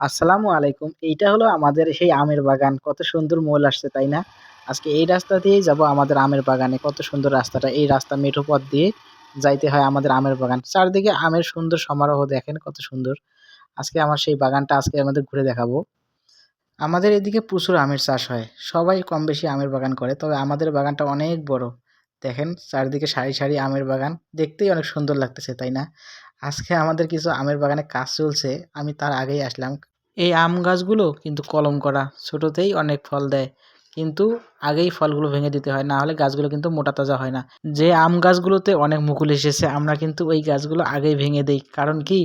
আসসালামু আলাইকুম। এইটা হলো আমাদের সেই আমের বাগান। কত সুন্দর মোল আসছে, তাই না? আজকে এই রাস্তা দিয়েই যাবো আমাদের আমের বাগানে। কত সুন্দর রাস্তাটা। এই রাস্তা মেঠো পথ দিয়ে যাইতে হয় আমাদের আমের বাগান। চারদিকে আমের সুন্দর সমারোহ দেখেন কত সুন্দর। আজকে আমার সেই বাগানটা আজকে আমাদের ঘুরে দেখাবো। আমাদের এদিকে প্রচুর আমের চাষ হয়। সবাই কম বেশি আমের বাগান করে। তবে আমাদের বাগানটা অনেক বড়। দেখেন চারদিকে সারি, সারি আমের বাগান। দেখতেই অনেক সুন্দর লাগতেছে, তাই না? আজকে আমাদের কিছু আমের বাগানে কাজ চলছে। আমি তার আগেই আসলাম। এই আম গাছগুলো কিন্তু কলম করা। ছোটতেই অনেক ফল দেয়। কিন্তু আগেই ফলগুলো ভেঙে দিতে হয়। না হলে গাছগুলো কিন্তু মোটা তাজা হয় না। যে আম গাছগুলোতে অনেক মুকুল এসেছে আমরা কিন্তু ওই গাছগুলো আগেই ভেঙে দেই। কারণ কি?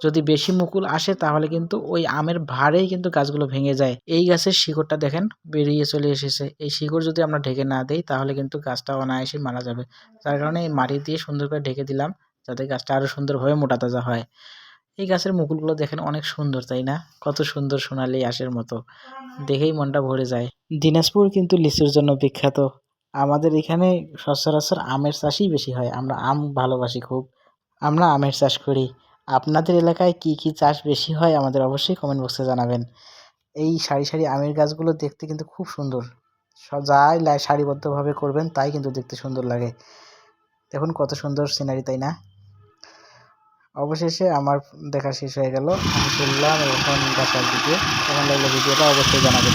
যদি বেশি মুকুল আসে তাহলে কিন্তু ওই আমের ভারেই কিন্তু গাছগুলো ভেঙে যায়। এই গাছের শিকড়টা দেখেন বেরিয়ে চলে এসেছে। এই শিকড় যদি আমরা ঢেকে না দেই তাহলে কিন্তু গাছটা অনায়াসে মারা যাবে। যার কারণে এই মাটি দিয়ে সুন্দর করে ঢেকে দিলাম যাতে গাছটা আরো সুন্দরভাবে মোটা তাজা হয়। এই গাছের মুকুলগুলো দেখেন অনেক সুন্দর, তাই না? কত সুন্দর সোনালী আঁশের মতো। দেখেই মনটা ভরে যায়। দিনাজপুর কিন্তু লিচুর জন্য বিখ্যাত। আমাদের এখানে সচরাচর আমের চাষই বেশি হয়। আমরা আম ভালোবাসি খুব। আমরা আমের চাষ করি। আপনাদের এলাকায় কি, কি চাষ বেশি হয় আমাদের অবশ্যই কমেন্ট বক্সে জানাবেন। এই সারি, সারি আমের গাছগুলো দেখতে কিন্তু খুব সুন্দর। যাই সারিবদ্ধভাবে করবেন তাই কিন্তু দেখতে সুন্দর লাগে। দেখুন কত সুন্দর সিনারি, তাই না? অবশেষে আমার দেখা শেষ হয়ে গেল। আমি চললাম এখন বাসার দিকে। কেমন লাগলো ভিডিওটা অবশ্যই জানাবেন।